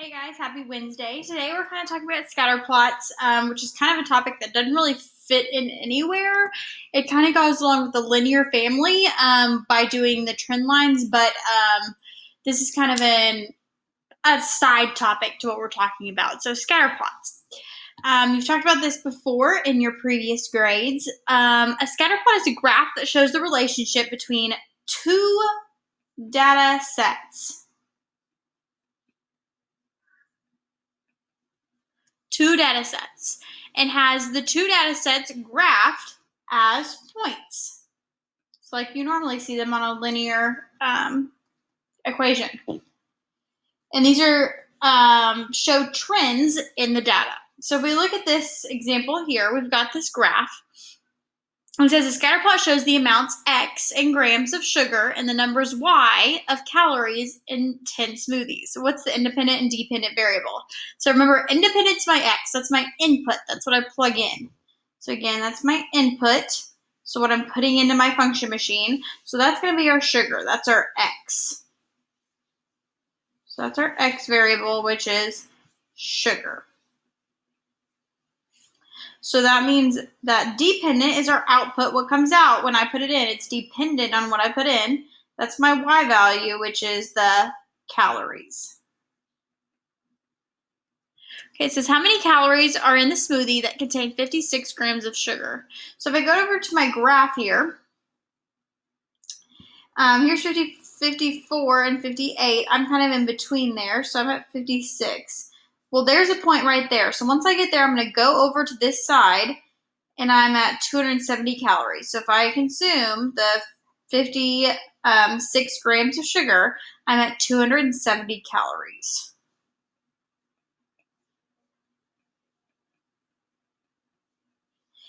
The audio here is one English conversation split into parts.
Hey guys, happy Wednesday. Today we're kind of talking about scatter plots, which is kind of a topic that doesn't really fit in anywhere. It kind of goes along with the linear family by doing the trend lines, but this is kind of a side topic to what we're talking about. So scatter plots. You've talked about this before in your previous grades. A scatter plot is a graph that shows the relationship between two data sets. Two data sets and has the two data sets graphed as points. So like you normally see them on a linear equation. And these are show trends in the data. So if we look at this example here, we've got this graph. It says a scatter plot shows the amounts X in grams of sugar and the numbers Y of calories in 10 smoothies. So what's the independent and dependent variable? So remember, independent's my X. That's my input. That's what I plug in. So again, that's my input. So what I'm putting into my function machine. So that's going to be our sugar. That's our X. So that's our X variable, which is sugar. So that means that dependent is our output, what comes out when I put it in. It's dependent on what I put in. That's my Y value, which is the calories. Okay, it says how many calories are in the smoothie that contain 56 grams of sugar. So if I go over to my graph here, here's 54 and 58. I'm kind of in between there, so I'm at 56. Well, there's a point right there. So once I get there, I'm going to go over to this side, and I'm at 270 calories. So if I consume the 56 grams of sugar, I'm at 270 calories.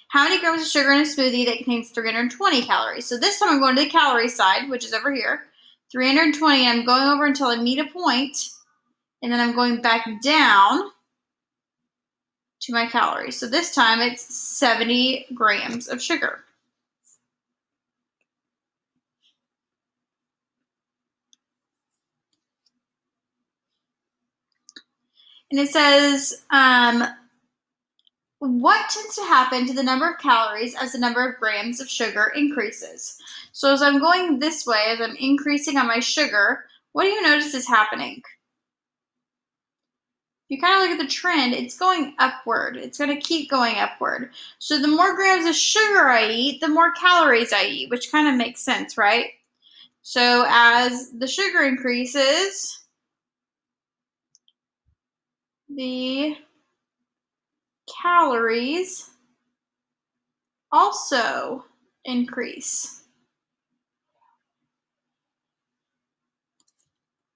How many grams of sugar in a smoothie that contains 320 calories? So this time I'm going to the calorie side, which is over here. 320, I'm going over until I meet a point, and then I'm going back down to my calories. So this time it's 70 grams of sugar. And it says, what tends to happen to the number of calories as the number of grams of sugar increases? So as I'm going this way, as I'm increasing on my sugar, what do you notice is happening? If you kind of look at the trend, it's going upward. It's going to keep going upward. So the more grams of sugar I eat, the more calories I eat, which kind of makes sense, right? So as the sugar increases, the calories also increase.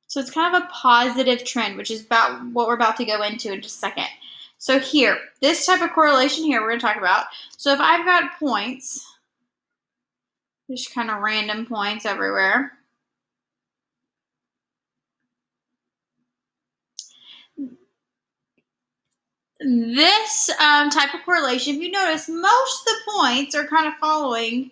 So it's kind of a positive trend, which is about what we're about to go into in just a second. So here, this type of correlation here we're going to talk about. So if I've got points, just kind of random points everywhere. This type of correlation, if you notice, most of the points are kind of following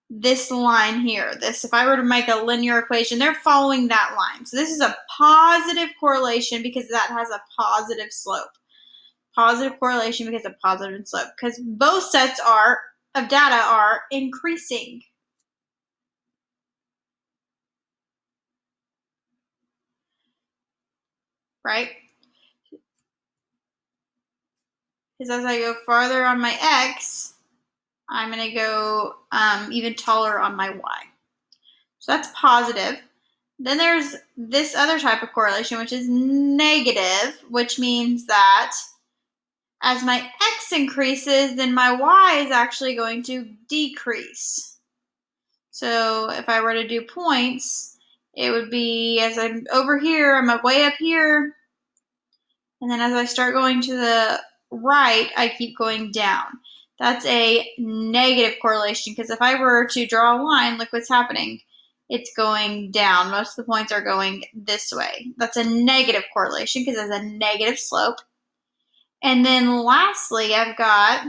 this line here. If I were to make a linear equation, they're following that line. So this is a positive correlation because that has a positive slope. Positive correlation because of positive slope. Because both sets of data are increasing. Right? Because as I go farther on my X, I'm going to go even taller on my Y. So that's positive. Then there's this other type of correlation, which is negative, which means that as my X increases, then my Y is actually going to decrease. So if I were to do points, it would be as I'm over here, I'm way up here. And then as I start going to the right, I keep going down. That's a negative correlation because if I were to draw a line, look what's happening. It's going down. Most of the points are going this way. That's a negative correlation because it's a negative slope. And then lastly, I've got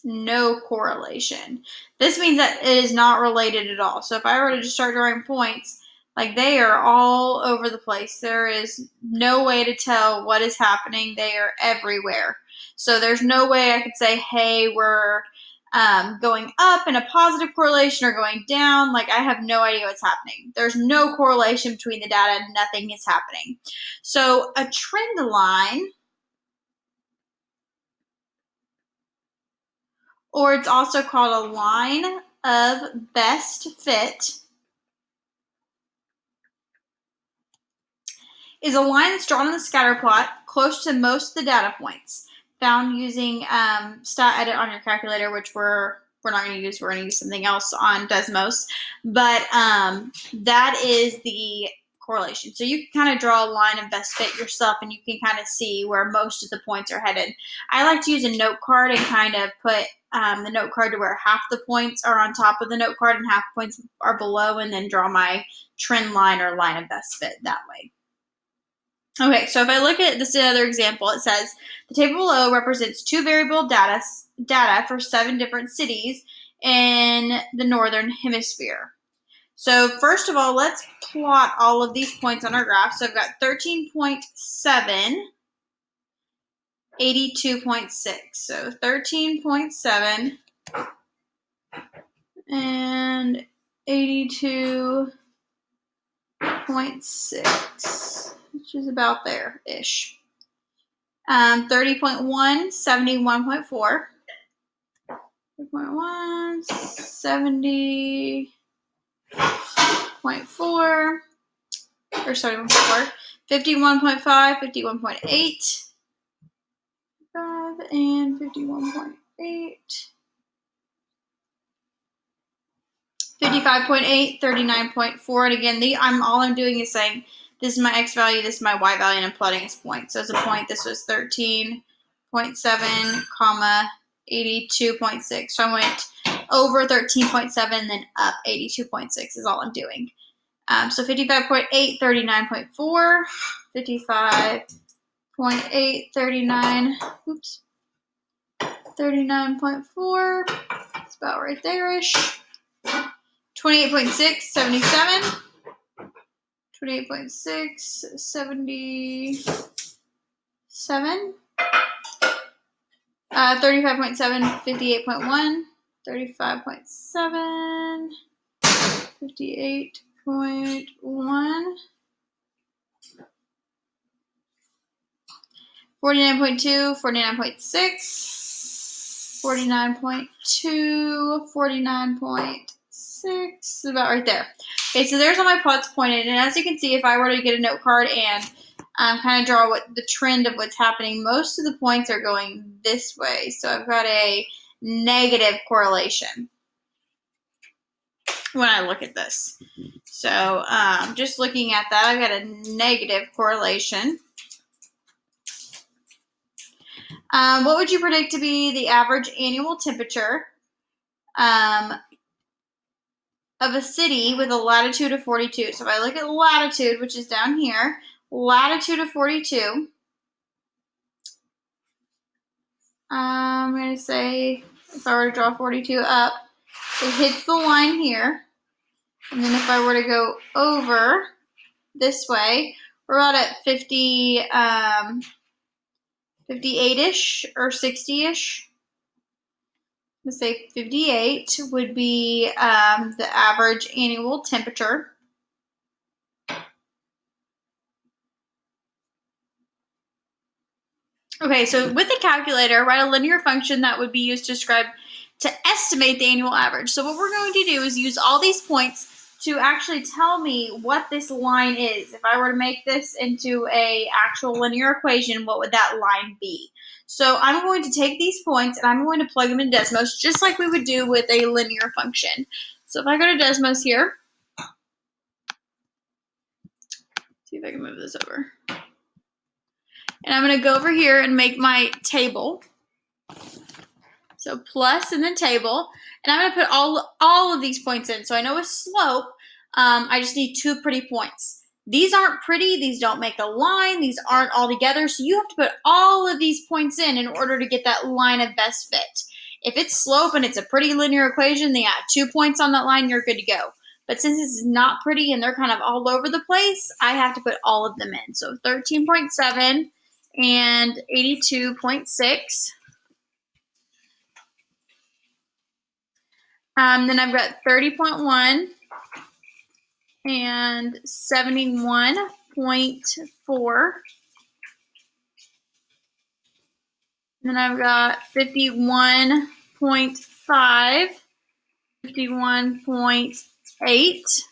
no correlation. This means that it is not related at all. So if I were to just start drawing points, Like they are all over the place. There is no way to tell what is happening. They are everywhere. So there's no way I could say, hey, we're going up in a positive correlation or going down. Like I have no idea what's happening. There's no correlation between the data. Nothing is happening. So a trend line, or it's also called a line of best fit, is a line that's drawn in the scatter plot close to most of the data points found using StatEdit on your calculator, which we're not going to use. We're going to use something else on Desmos. But that is the correlation. So you can kind of draw a line of best fit yourself, and you can kind of see where most of the points are headed. I like to use a note card and kind of put the note card to where half the points are on top of the note card and half the points are below, and then draw my trend line or line of best fit that way. Okay, so if I look at this other example, it says the table below represents two variable data for 7 different cities in the northern hemisphere. So first of all, let's plot all of these points on our graph. So I've got 13.7, 82.6. So 13.7 and 82.6, which is about there-ish. 30.1, 71.4. 30.1, 70.4, or 71.4. 51.5, 51.8. 5 and 51.8. 55.8, 39.4. And again, all I'm doing is saying this is my x value, this is my y value, and I'm plotting as points. So as a point, this was 13.7, comma 82.6. So I went over 13.7, then up 82.6 is all I'm doing. So 55.8, 39.4, 55.8, 39, 39.4. It's about right there-ish. 28.6, 77. 28.6, 77. 35.7, 58.1. 35.7, 58.1. 49.2, 49.6. 49.2, 49.6, about right there. Okay, so there's all my plots pointed, and as you can see, if I were to get a note card and kind of draw what the trend of what's happening, most of the points are going this way. So I've got a negative correlation when I look at this. So just looking at that, I've got a negative correlation. What would you predict to be the average annual temperature of a city with a latitude of 42? So if I look at latitude, which is down here, latitude of 42, I'm going to say, if I were to draw 42 up, it hits the line here. And then if I were to go over this way, we're about at 50, 58-ish or 60-ish. Let's say 58 would be the average annual temperature. Okay, so with a calculator, write a linear function that would be used to estimate the annual average. So what we're going to do is use all these points to actually tell me what this line is. If I were to make this into an actual linear equation, what would that line be? So I'm going to take these points and I'm going to plug them in Desmos just like we would do with a linear function. So if I go to Desmos here, see if I can move this over. And I'm going to go over here and make my table. So plus in the table, and I'm going to put all of these points in. So I know a slope, I just need 2 pretty points. These aren't pretty, these don't make a line, these aren't all together, so you have to put all of these points in order to get that line of best fit. If it's slope and it's a pretty linear equation, then you add 2 points on that line, you're good to go. But since this is not pretty and they're kind of all over the place, I have to put all of them in. So 13.7 and 82.6. Then I've got 30.1 and 71.4. Then I've got 51.5, 51.8,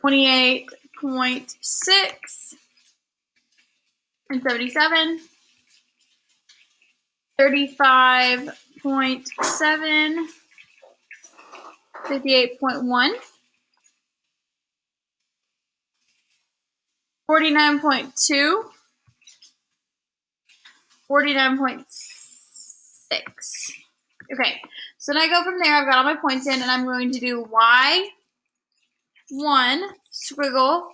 28.6, and 77, 35.7, 58.1, 49.2, 49.6. Okay, so then I go from there. I've got all my points in, and I'm going to do y1 squiggle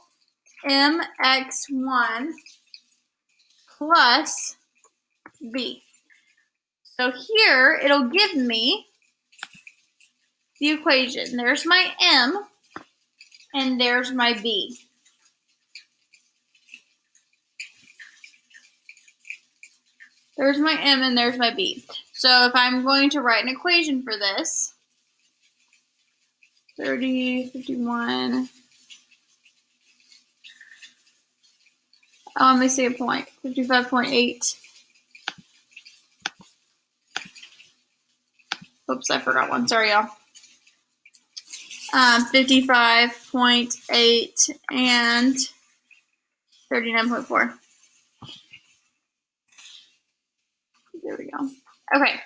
mx1 plus b. So here it'll give me the equation. There's my m, and there's my b. There's my m, and there's my b. So if I'm going to write an equation for this, 30, 51, let me see a point, 55.8. Oops, I forgot one. Sorry, y'all. 55.8 and 39.4. There we go. Okay,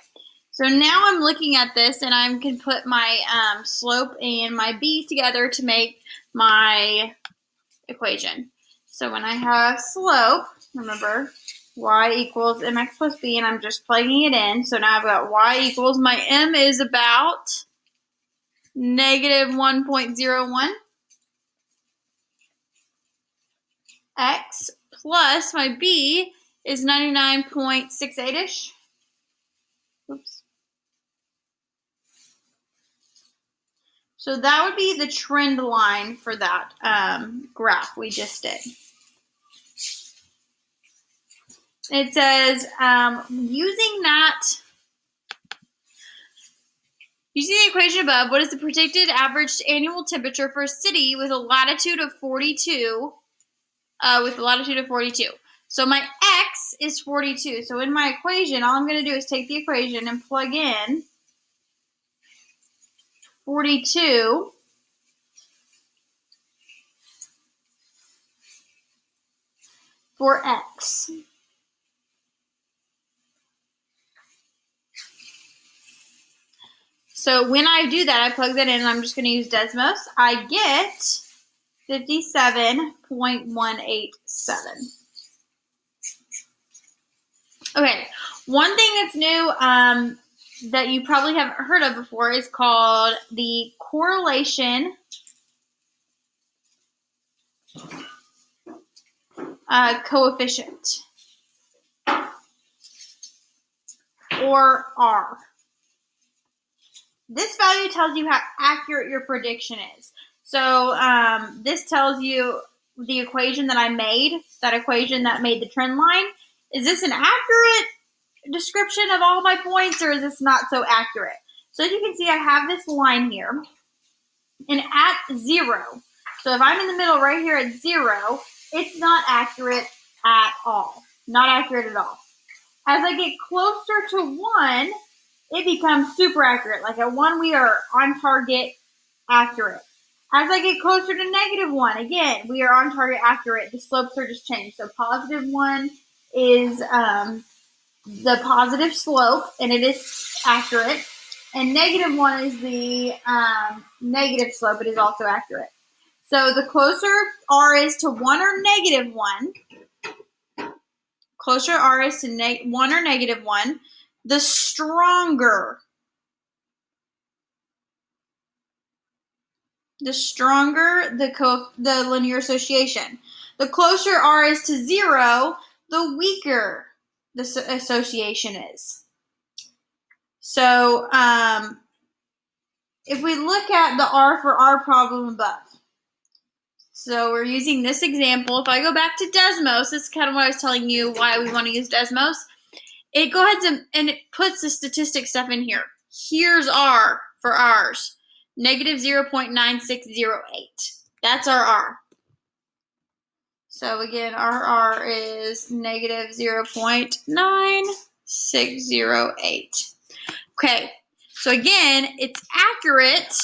so now I'm looking at this, and I can put my slope and my b together to make my equation. So when I have slope, remember, y equals mx plus b, and I'm just plugging it in. So now I've got y equals, my m is about negative 1.01 x plus my b is 99.68-ish. Oops. So that would be the trend line for that graph we just did. It says using the equation above, what is the predicted average annual temperature for a city with a latitude of 42? So my x is 42. So in my equation, all I'm going to do is take the equation and plug in 42 for x. So when I do that, I plug that in, and I'm just going to use Desmos. I get 57.187. Okay, one thing that's new that you probably haven't heard of before is called the correlation coefficient, or R. This value tells you how accurate your prediction is. So this tells you the equation that I made, that equation that made the trend line. Is this an accurate description of all my points, or is this not so accurate? So as you can see, I have this line here, and at 0, so if I'm in the middle right here at 0, it's not accurate at all. Not accurate at all. As I get closer to 1, it becomes super accurate. Like at 1, we are on target, accurate. As I get closer to -1, again, we are on target, accurate. The slopes are just changed. So +1 is the positive slope, and it is accurate. And -1 is the negative slope. It is also accurate. So the closer R is to 1 or -1, closer R is to 1 or -1, the stronger the linear association. The closer R is to 0, the weaker the association is. So if we look at the R for our problem above, so we're using this example. If I go back to Desmos, this is kind of what I was telling you why we want to use Desmos. It go ahead and it puts the statistic stuff in here. Here's R for ours, negative 0.9608. That's our R. So again, our R is negative 0.9608. Okay, so again, it's accurate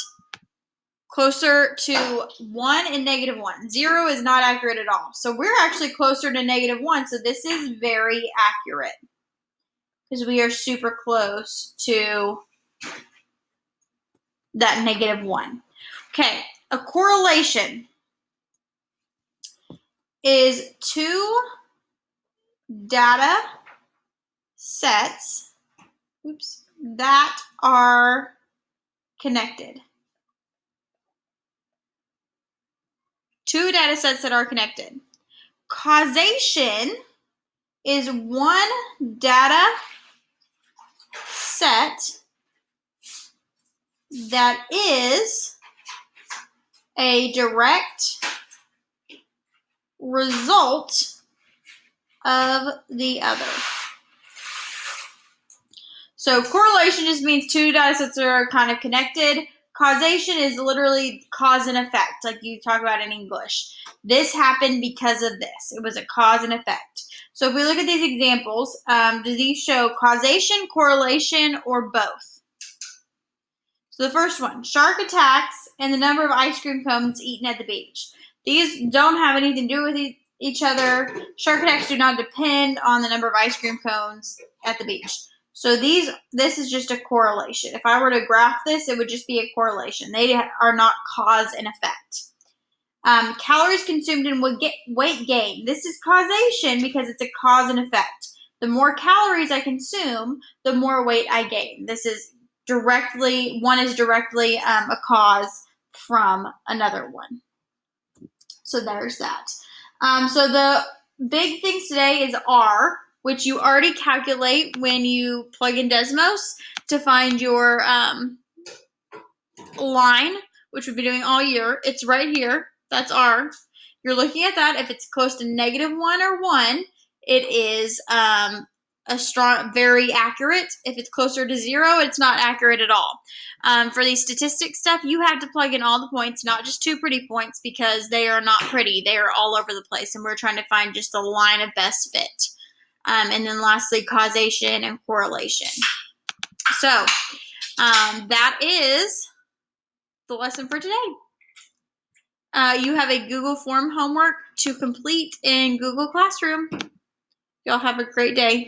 closer to 1 and negative 1. 0 is not accurate at all. So we're actually closer to negative 1, so this is very accurate because we are super close to that negative 1. Okay, a correlation is two data sets that are connected. Two data sets that are connected. Causation is one data set that is a direct result of the other. So correlation just means two data sets are kind of connected. Causation is literally cause and effect, like you talk about in English. This happened because of this. It was a cause and effect. So if we look at these examples, do these show causation, correlation, or both? So the first one, shark attacks and the number of ice cream cones eaten at the beach. These don't have anything to do with each other. Shark attacks do not depend on the number of ice cream cones at the beach. So this is just a correlation. If I were to graph this, it would just be a correlation. They are not cause and effect. Calories consumed and weight gain. This is causation because it's a cause and effect. The more calories I consume, the more weight I gain. This is one is directly a cause from another one. So there's that. So the big things today is R, which you already calculate when you plug in Desmos to find your line, which we've been doing all year. It's right here. That's R. You're looking at that. If it's close to negative 1 or 1, it is very accurate. If it's closer to 0, it's not accurate at all. For these statistics stuff, you have to plug in all the points, not just 2 pretty points, because they are not pretty. They are all over the place, and we're trying to find just a line of best fit. And then lastly, causation and correlation. So that is the lesson for today. You have a Google Form homework to complete in Google Classroom. Y'all have a great day.